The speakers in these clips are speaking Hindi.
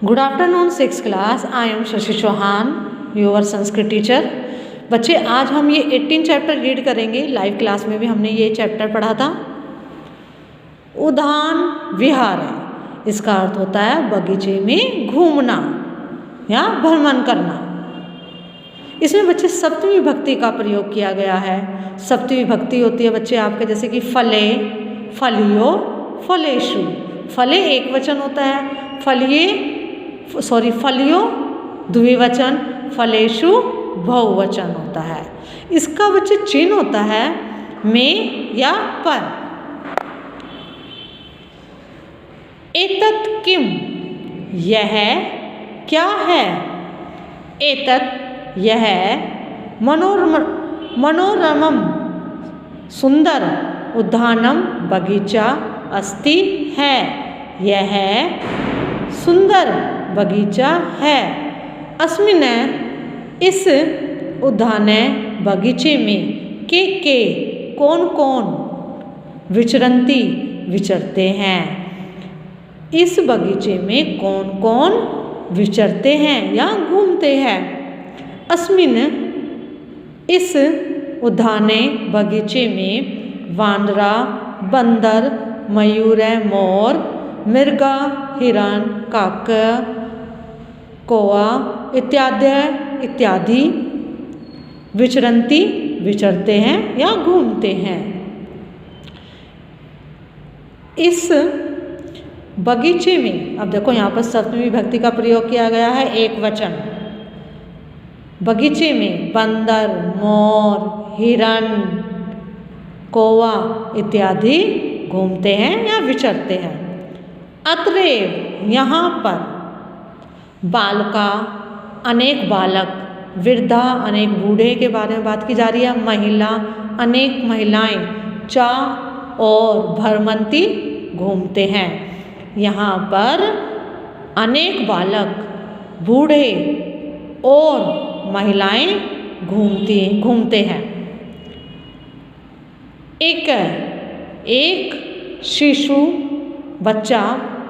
Good afternoon six class. I am Shashi Chauhan, your Sanskrit teacher. बच्चे आज हम ये 18 चैप्टर रीड करेंगे। लाइव क्लास में भी हमने ये चैप्टर पढ़ा था। उद्यान विहार है, इसका अर्थ होता है बगीचे में घूमना या भ्रमण करना। इसमें बच्चे सप्तमी विभक्ति का प्रयोग किया गया है। सप्तमी विभक्ति होती है बच्चे आपके जैसे कि फले, फलियो, फलेशु। फले एक वचन होता है, फलियो द्विवचन, फलेशु बहुवचन होता है। इसका बच्चे चिन्ह होता है में या पर। एतत् किम, यह क्या है। एतत् यह, मनोरमम सुंदर, उद्यानम बगीचा अस्ति है, यह सुंदर बगीचा है। अस्मिन्, इस उद्याने बगीचे में के कौन कौन विचरन्ति विचरते हैं। इस बगीचे में कौन कौन विचरते हैं या घूमते हैं। अस्मिन्, इस उद्याने बगीचे में वानरा, बंदर, मयूर, मोर, मृगा, हिरण, काक, कौआ इत्यादि विचरन्ति विचरते हैं या घूमते हैं। इस बगीचे में, अब देखो यहाँ पर सप्तमी विभक्ति का प्रयोग किया गया है, एक वचन। बगीचे में बंदर, मोर, हिरण, कौआ इत्यादि घूमते हैं या विचरते हैं। अत्रैव, यहाँ पर, बालका अनेक बालक, वृद्धा अनेक बूढ़े के बारे में बात की जा रही है। महिला अनेक महिलाएं, चा और भ्रमन्ति घूमते हैं। यहाँ पर अनेक बालक, बूढ़े और महिलाएं घूमते हैं। एक शिशु बच्चा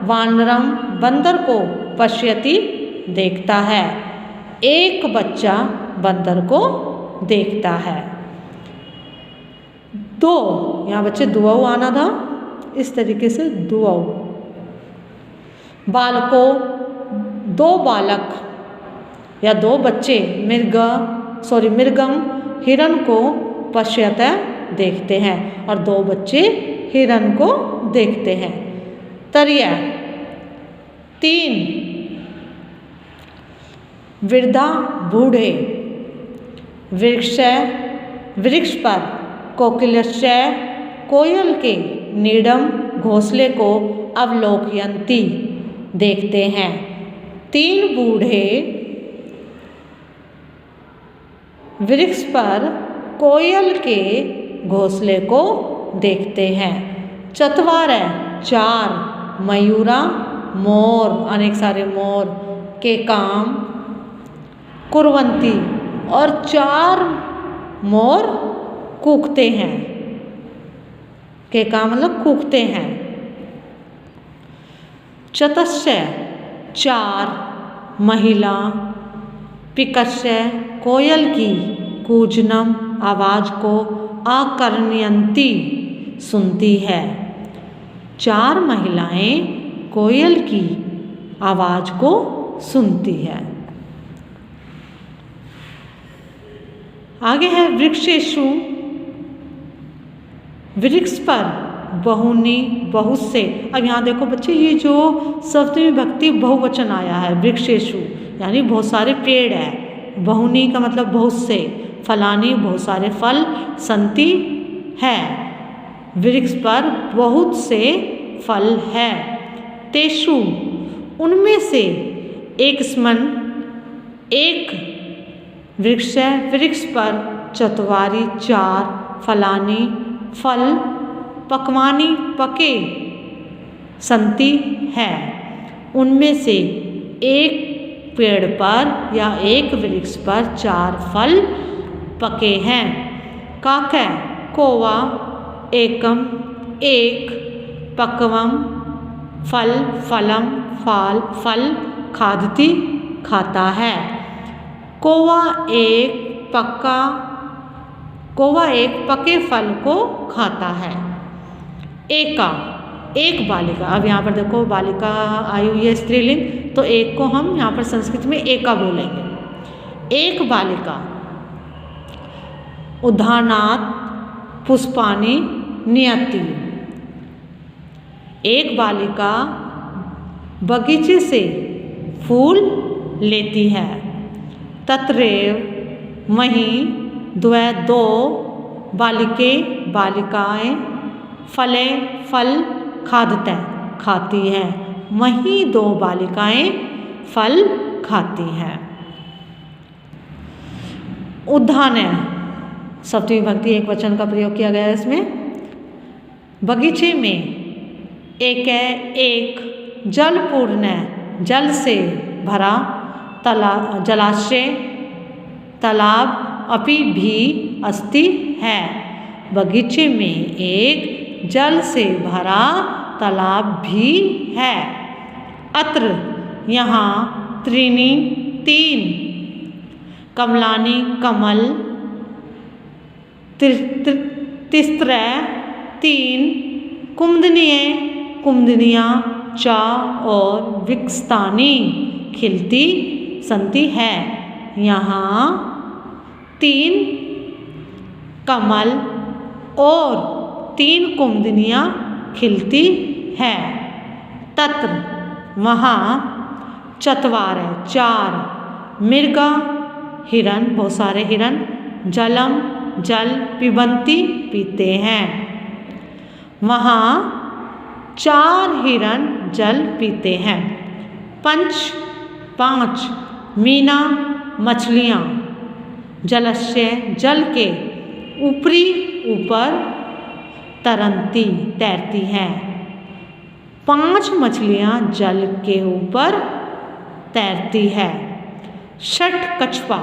वानरम बंदर को पश्यति देखता है। एक बच्चा बंदर को देखता है। दो, यहाँ बच्चे दुआऊ आना था, इस तरीके से दुआऊ। बालकों, दो बालक या दो बच्चे मृगम हिरण को पश्यत देखते हैं और दो बच्चे हिरण को देखते हैं। तरिया, तीन, वृद्धा बूढ़े, वृक्ष पर कोकिलस्य कोयल के नीडम घोंसले को अवलोकयन्ति देखते हैं। तीन बूढ़े वृक्ष पर कोयल के घोंसले को देखते हैं। चत्वार, चार, मयूरा मोर, अनेक सारे मोर के काम कुर्वन्ति और चार मोर कूकते हैं। के काम मतलब कूकते हैं। चतस्य, चार, महिला पिकस्य कोयल की कूजनम आवाज को आकर्णयन्ति सुनती है। चार महिलाएं कोयल की आवाज को सुनती है। आगे है वृक्षेषु, वृक्ष पर बहुनी बहुत से। अब यहाँ देखो बच्चे, ये जो सप्तमी विभक्ति बहुवचन आया है, वृक्षेषु यानी बहुत सारे पेड़ है। बहुनी का मतलब बहुत से, फलानी बहुत सारे फल, संति है, वृक्ष पर बहुत से फल है। तेषु, उनमें से, एकस्मिन्, एक वृक्ष है, वृक्ष पर, चत्वारि चार, फलानी फल, पक्वानि पके, संति है। उनमें से एक पेड़ पर या एक वृक्ष पर चार फल पके हैं। काक, कौवा, एकम एक, पक्वम फल, फलम फाल, फल, खादती खाता है। कौवा एक पके फल को खाता है। एका, एक बालिका, अब यहाँ पर देखो बालिका आई हुई है स्त्रीलिंग, तो एक को हम यहाँ पर संस्कृत में एका बोलेंगे। एक बालिका। उदाहरणार्थ पुष्पाणि नियति, एक बालिका बगीचे से फूल लेती है। तत्रैव वहीं द्वे दो बालिकाएं फल खादते खाती हैं, वहीं दो बालिकाएं फल खाती हैं। उद्यान है, सप्तमी विभक्ति एक वचन का प्रयोग किया गया है इसमें। बगीचे में एक जलपूर्ण, जल से भरा जलाशय तालाब अपि भी अस्ति है। बगीचे में एक जल से भरा तालाब भी है। अत्र यहाँ त्रीणि तीन, कमलानि कमल, तिस्रै तीन, कुमुदिनियाँ चा और विकसितानि खिलती संति है। यहाँ 3 कमल और 3 कुमुदिनियाँ खिलती है। तत्र वहाँ चत्वार 4 मृगा हिरन, बहुत सारे हिरन, जलम जल पिबन्ति पीते हैं। वहाँ 4 हिरन जल पीते हैं। 5 मीना मछलियाँ जलस्य जल के ऊपर तैरती हैं। 5 मछलियाँ जल के ऊपर तैरती है। 6 कछुआ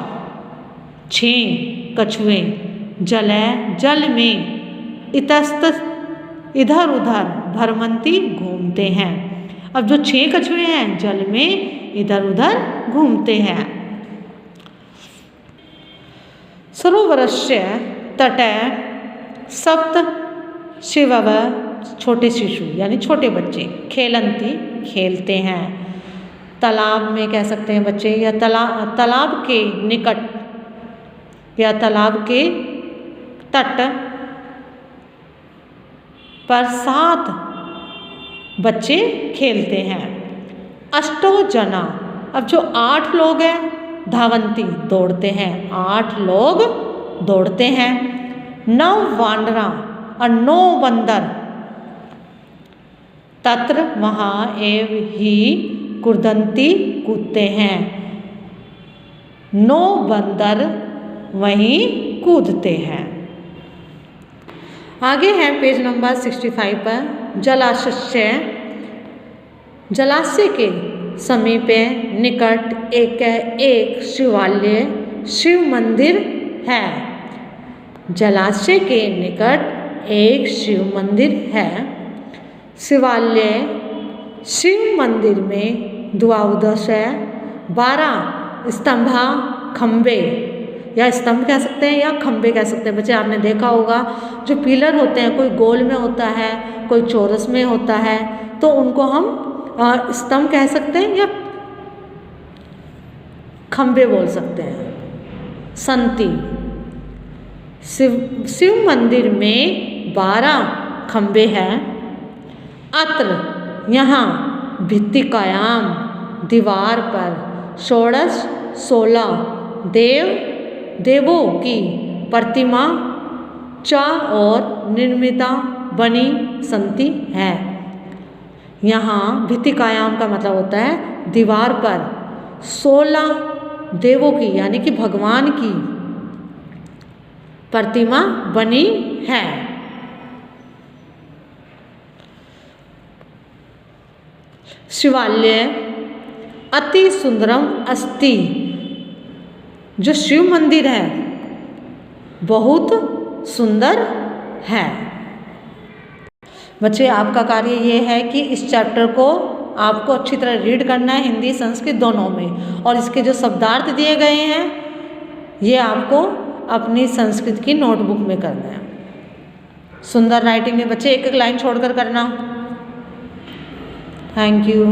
6 कछुए जल में इतस्तत इधर उधर भ्रमंती घूमते हैं। अब जो 6 कछुए हैं जल में इधर उधर घूमते हैं। सरोवरस्य तटे सप्त शिवव, छोटे शिशु यानी छोटे बच्चे, खेलंती खेलते हैं। तालाब में कह सकते हैं बच्चे, या तालाब के निकट या तालाब के तट पर 7 बच्चे खेलते हैं। 8 जना, अब जो 8 लोग हैं धावंती दौड़ते हैं, 8 लोग दौड़ते हैं। 9 वानरा और 9 बंदर तत्र वहाँ एव ही कुर्दंती कूदते हैं। 9 बंदर वहीं कूदते हैं। आगे है पेज नंबर 65 पर। जलाशय के समीप निकट एक शिवालय शिव मंदिर है। जलाशय के निकट एक शिव मंदिर है। शिवालय शिव मंदिर में द्वादश 12 स्तंभा खंबे, या स्तंभ कह सकते हैं या खंबे कह सकते हैं। बच्चे आपने देखा होगा जो पिलर होते हैं, कोई गोल में होता है, कोई चौरस में होता है, तो उनको हम स्तंभ कह सकते हैं या खंबे बोल सकते हैं। संति शिव मंदिर में 12 खंबे हैं। अत्र यहाँ भित्तिकायाम दीवार पर 16 देवों की प्रतिमा चा और निर्मिता बनी संति है। यहाँ भित्तिकायाम का मतलब होता है दीवार पर 16 देवों की यानी कि भगवान की प्रतिमा बनी है। शिवालय अति सुंदरम अस्ति, जो शिव मंदिर है बहुत सुंदर है। बच्चे आपका कार्य ये है कि इस चैप्टर को आपको अच्छी तरह रीड करना है, हिंदी संस्कृत दोनों में। और इसके जो शब्दार्थ दिए गए हैं ये आपको अपनी संस्कृत की नोटबुक में करना है। सुंदर राइटिंग में बच्चे एक एक लाइन छोड़कर करना। Thank you.